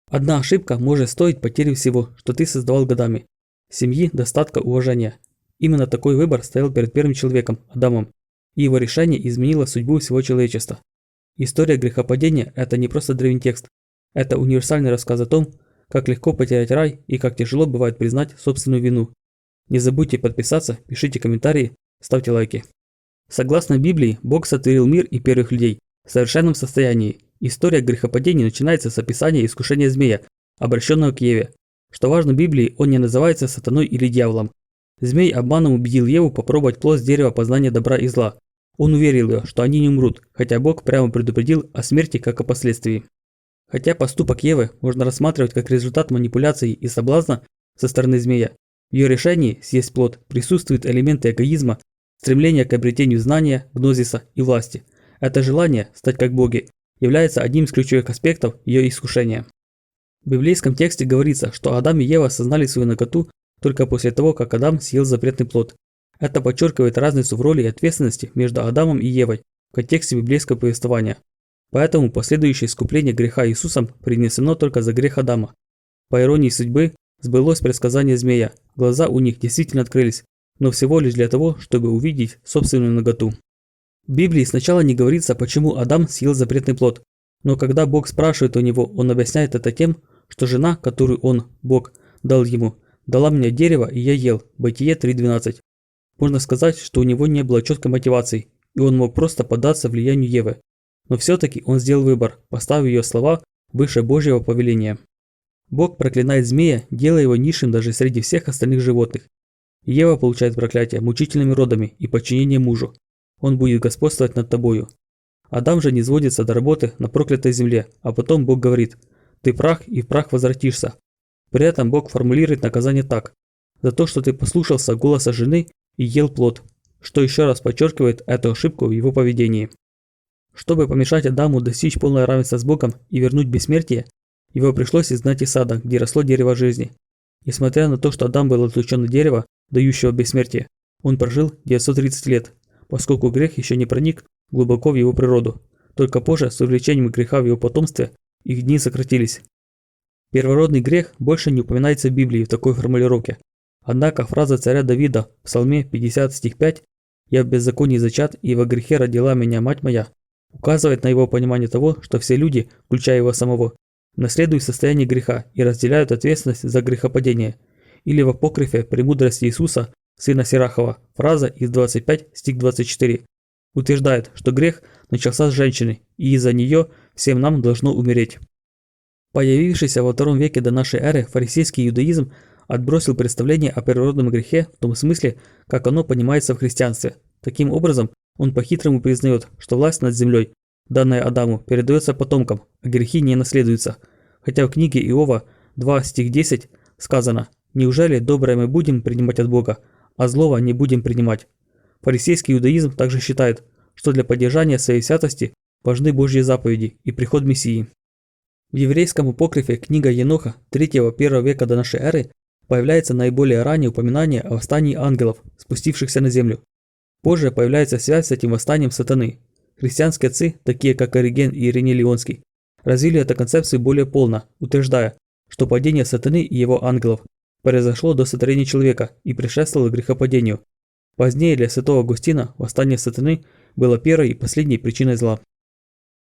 Одна ошибка может стоить потери всего, что ты создавал годами. Семьи, достатка, уважения. Именно такой выбор стоял перед первым человеком, Адамом, и его решение изменило судьбу всего человечества. История грехопадения – это не просто древний текст, это универсальный рассказ о том, как легко потерять рай и как тяжело бывает признать собственную вину. Не забудьте подписаться, пишите комментарии, ставьте лайки. Согласно Библии, Бог сотворил мир и первых людей в совершенном состоянии. История грехопадения начинается с описания искушения змея, обращенного к Еве. Что важно в Библии, он не называется сатаной или дьяволом. Змей обманом убедил Еву попробовать плод с дерева познания добра и зла. Он уверил ее, что они не умрут, хотя Бог прямо предупредил о смерти как о последствии. Хотя поступок Евы можно рассматривать как результат манипуляций и соблазна со стороны змея, в ее решении съесть плод присутствуют элементы эгоизма, стремление к обретению знания, гнозиса и власти. Это желание стать как боги является одним из ключевых аспектов ее искушения. В библейском тексте говорится, что Адам и Ева осознали свою наготу только после того, как Адам съел запретный плод. Это подчеркивает разницу в роли и ответственности между Адамом и Евой в контексте библейского повествования. Поэтому последующее искупление греха Иисусом принесено только за грех Адама. По иронии судьбы, сбылось предсказание змея, глаза у них действительно открылись, но всего лишь для того, чтобы увидеть собственную наготу. В Библии сначала не говорится, почему Адам съел запретный плод, но когда Бог спрашивает у него, он объясняет это тем, что жена, которую он, Бог, дал ему, дала мне дерево, и я ел. Бытие 3:12. Можно сказать, что у него не было четкой мотивации, и он мог просто поддаться влиянию Евы. Но все-таки он сделал выбор, поставив ее слова выше Божьего повеления. Бог проклинает змея, делая его низшим даже среди всех остальных животных. Ева получает проклятие мучительными родами и подчинение мужу. Он будет господствовать над тобою. Адам же низводится до работы на проклятой земле, а потом Бог говорит: «Ты прах, и в прах возвратишься». При этом Бог формулирует наказание так: «За то, что ты послушался голоса жены и ел плод», что еще раз подчеркивает эту ошибку в его поведении. Чтобы помешать Адаму достичь полного равенства с Богом и вернуть бессмертие, его пришлось изгнать из сада, где росло дерево жизни. Несмотря на то, что Адам был отлучен от дерева, дающего бессмертие, он прожил 930 лет, поскольку грех еще не проник глубоко в его природу. Только позже, с увеличением греха в его потомстве, их дни сократились. Первородный грех больше не упоминается в Библии в такой формулировке. Однако фраза царя Давида в Псалме 50 стих 5 «Я в беззаконии зачат, и во грехе родила меня мать моя» указывает на его понимание того, что все люди, включая его самого, наследуют состояние греха и разделяют ответственность за грехопадение. Или в апокрифе «Премудрости Иисуса», сына Сирахова, фраза из 25 стих 24, утверждает, что грех начался с женщины, и из-за нее всем нам должно умереть. Появившийся во II веке до нашей эры фарисейский иудаизм отбросил представление о первородном грехе в том смысле, как оно понимается в христианстве. Таким образом, он по-хитрому признает, что власть над землей, данная Адаму, передается потомкам, а грехи не наследуются. Хотя в книге Иова 2 стих 10 сказано: «Неужели доброе мы будем принимать от Бога, а злого не будем принимать?» Фарисейский иудаизм также считает, что для поддержания своей святости важны Божьи заповеди и приход Мессии. В еврейском апокрифе книга Еноха 3-1 века до нашей эры появляется наиболее раннее упоминание о восстании ангелов, спустившихся на землю. Позже появляется связь с этим восстанием сатаны. Христианские отцы, такие как Ориген и Ириней Лионский, развили эту концепцию более полно, утверждая, что падение сатаны и его ангелов произошло до сотворения человека и предшествовало грехопадению. Позднее для святого Августина восстание сатаны было первой и последней причиной зла.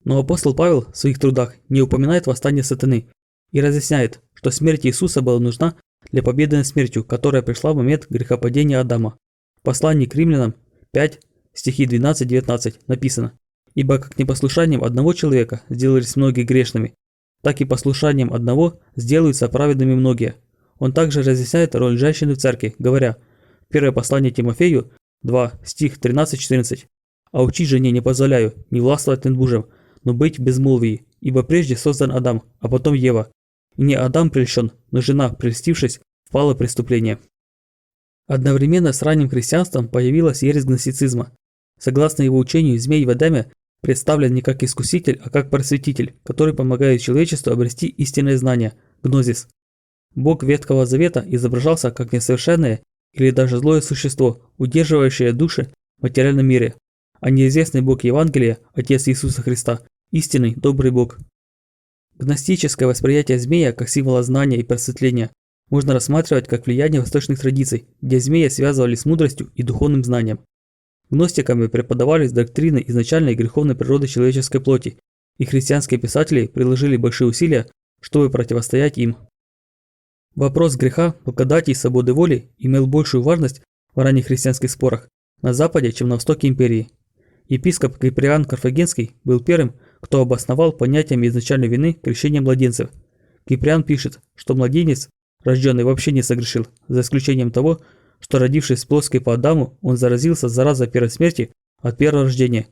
Но апостол Павел в своих трудах не упоминает восстание сатаны и разъясняет, что смерть Иисуса была нужна для победы над смертью, которая пришла в момент грехопадения Адама. В послании к римлянам 5, стихи 12-19 написано: «Ибо как непослушанием одного человека сделались многие грешными, так и послушанием одного сделаются праведными многие». Он также разъясняет роль женщины в церкви, говоря: первое послание Тимофею 2, стих 13-14: «А учить жене не позволяю, не властвовать над мужем, но быть в безмолвии, ибо прежде создан Адам, а потом Ева. И не Адам прельщен, но жена, прельстившись, впала в преступление». Одновременно с ранним христианством появилась ересь гностицизма. Согласно его учению, змей в Адаме представлен не как искуситель, а как просветитель, который помогает человечеству обрести истинное знание, гнозис. Бог Ветхого Завета изображался как несовершенное или даже злое существо, удерживающее души в материальном мире, а неизвестный Бог Евангелия, Отец Иисуса Христа, истинный, добрый Бог. Гностическое восприятие змея как символа знания и просветления можно рассматривать как влияние восточных традиций, где змея связывали с мудростью и духовным знанием. Гностиками преподавались доктрины изначальной греховной природы человеческой плоти, и христианские писатели приложили большие усилия, чтобы противостоять им. Вопрос греха, благодати и свободы воли имел большую важность в ранних христианских спорах на Западе, чем на востоке империи. Епископ Киприан Карфагенский был первым, кто обосновал понятием изначальной вины крещение младенцев. Киприан пишет, что младенец, рожденный, вообще не согрешил, за исключением того, что, родившись плоской по Адаму, он заразился заразой первой смерти от первого рождения.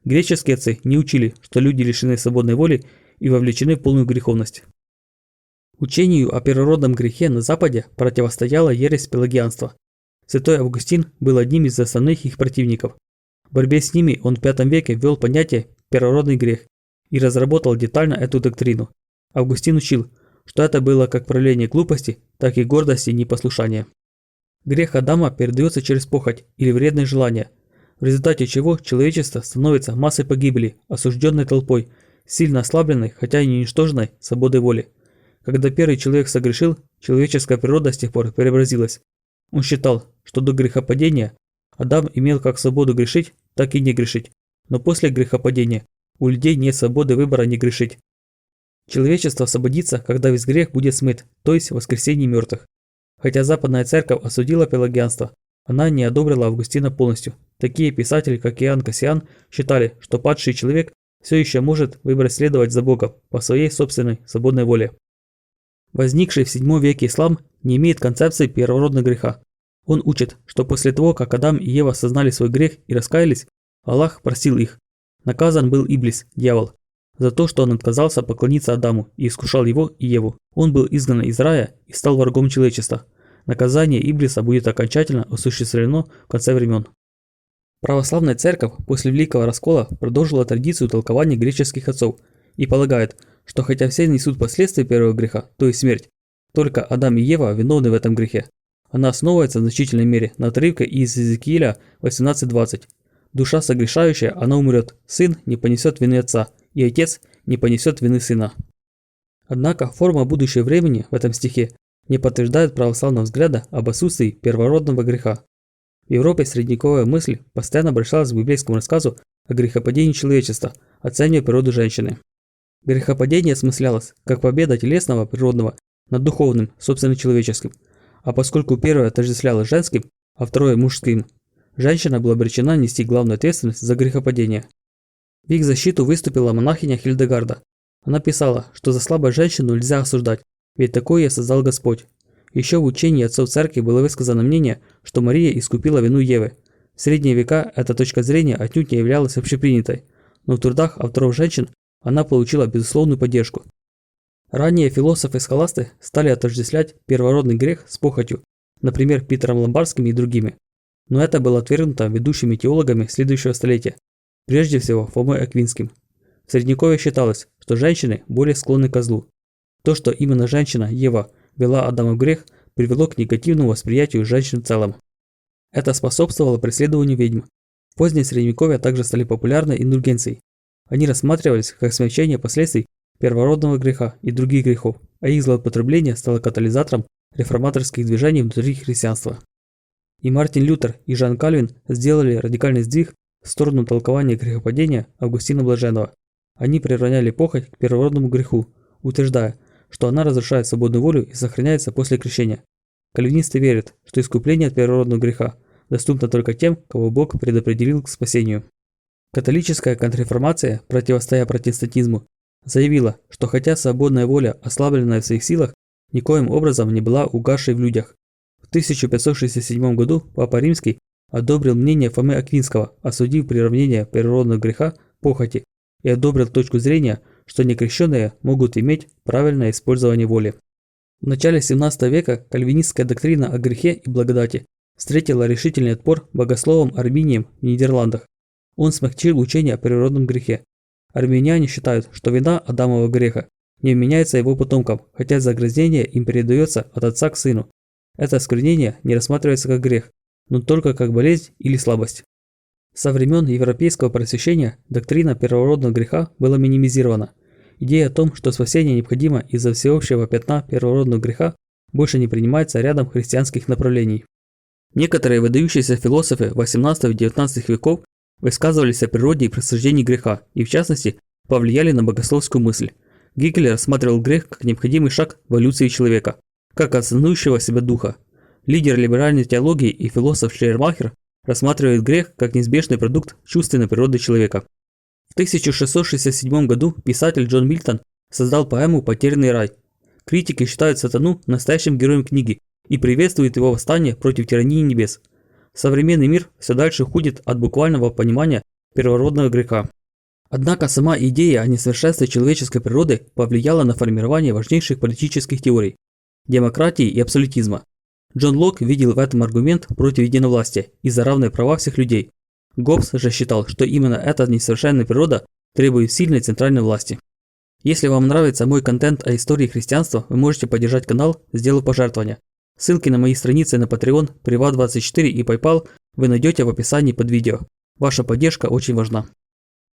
Греческие отцы не учили, что люди лишены свободной воли и вовлечены в полную греховность. Учению о первородном грехе на Западе противостояла ересь пелагианства. Святой Августин был одним из основных их противников. В борьбе с ними он в V веке ввел понятие «первородный грех» и разработал детально эту доктрину. Августин учил, что это было как проявление глупости, так и гордости и непослушания. Грех Адама передается через похоть или вредные желания, в результате чего человечество становится массой погибели, осужденной толпой, сильно ослабленной, хотя и не уничтоженной свободой воли. Когда первый человек согрешил, человеческая природа с тех пор преобразилась. Он считал, что до грехопадения Адам имел как свободу грешить, так и не грешить, но после грехопадения у людей нет свободы выбора не грешить. Человечество освободится, когда весь грех будет смыт, то есть в воскресении мертвых. Хотя Западная Церковь осудила пелагианство, она не одобрила Августина полностью. Такие писатели, как Иоанн Кассиан, считали, что падший человек все еще может выбрать следовать за Богом по своей собственной свободной воле. Возникший в VII веке ислам не имеет концепции первородного греха. Он учит, что после того, как Адам и Ева осознали свой грех и раскаялись, Аллах простил их. Наказан был Иблис, дьявол, за то, что он отказался поклониться Адаму и искушал его и Еву. Он был изгнан из рая и стал врагом человечества. Наказание Иблиса будет окончательно осуществлено в конце времен. Православная церковь после Великого Раскола продолжила традицию толкования греческих отцов и полагает, что хотя все несут последствия первого греха, то есть смерть, только Адам и Ева виновны в этом грехе. Она основывается в значительной мере на отрывке из Иезекииля 18:20. Душа согрешающая, она умрет, сын не понесет вины отца, и отец не понесет вины сына. Однако форма будущего времени в этом стихе не подтверждает православного взгляда об отсутствии первородного греха. В Европе средневековая мысль постоянно обращалась к библейскому рассказу о грехопадении человечества, оценивая природу женщины. Грехопадение осмыслялось как победа телесного, природного над духовным, собственно человеческим, а поскольку первое отождествлялось женским, а второе мужским, женщина была обречена нести главную ответственность за грехопадение. В их защиту выступила монахиня Хильдегарда. Она писала, что за слабую женщину нельзя осуждать, ведь такое ее создал Господь. Еще в учении отцов церкви было высказано мнение, что Мария искупила вину Евы. В средние века эта точка зрения отнюдь не являлась общепринятой, но в трудах авторов женщин она получила безусловную поддержку. Ранние философы-схоласты стали отождествлять первородный грех с похотью, например, Питером Ломбардским и другими. Но это было отвергнуто ведущими теологами следующего столетия, прежде всего Фомой Аквинским. В Средневековье считалось, что женщины более склонны к злу. То, что именно женщина, Ева, вела Адама в грех, привело к негативному восприятию женщин в целом. Это способствовало преследованию ведьм. В позднее Средневековье также стали популярны индульгенции. Они рассматривались как смягчение последствий первородного греха и других грехов, а их злоупотребление стало катализатором реформаторских движений внутри христианства. И Мартин Лютер, и Жан Кальвин сделали радикальный сдвиг в сторону толкования грехопадения Августина Блаженного. Они приравняли похоть к первородному греху, утверждая, что она разрушает свободную волю и сохраняется после крещения. Кальвинисты верят, что искупление от первородного греха доступно только тем, кого Бог предопределил к спасению. Католическая контрреформация, противостоя протестантизму, заявила, что хотя свободная воля, ослабленная в своих силах, никоим образом не была угасшей в людях. В 1567 году Папа Римский одобрил мнение Фомы Аквинского, осудив приравнение первородного греха похоти, и одобрил точку зрения, что некрещенные могут иметь правильное использование воли. В начале 17 века кальвинистская доктрина о грехе и благодати встретила решительный отпор богословом Арминием в Нидерландах. Он смягчил учение о природном грехе. Армяне считают, что вина Адамова греха не вменяется его потомкам, хотя загрязнение им передается от отца к сыну. Это осквернение не рассматривается как грех, но только как болезнь или слабость. Со времен европейского просвещения доктрина первородного греха была минимизирована. Идея о том, что спасение необходимо из-за всеобщего пятна первородного греха, больше не принимается рядом христианских направлений. Некоторые выдающиеся философы XVIII и XIX веков высказывались о природе и происхождении греха, и в частности, повлияли на богословскую мысль. Гегель рассматривал грех как необходимый шаг в эволюции человека, как осознавающего себя духа. Лидер либеральной теологии и философ Шейермахер рассматривает грех как неизбежный продукт чувственной природы человека. В 1667 году писатель Джон Мильтон создал поэму «Потерянный рай». Критики считают сатану настоящим героем книги и приветствуют его восстание против тирании небес. Современный мир все дальше уходит от буквального понимания первородного греха. Однако сама идея о несовершенстве человеческой природы повлияла на формирование важнейших политических теорий – демократии и абсолютизма. Джон Лок видел в этом аргумент против единовластия и за равные права всех людей. Гоббс же считал, что именно эта несовершенная природа требует сильной центральной власти. Если вам нравится мой контент о истории христианства, вы можете поддержать канал, сделав пожертвование. Ссылки на мои страницы на Patreon, Privat24 и PayPal вы найдете в описании под видео. Ваша поддержка очень важна.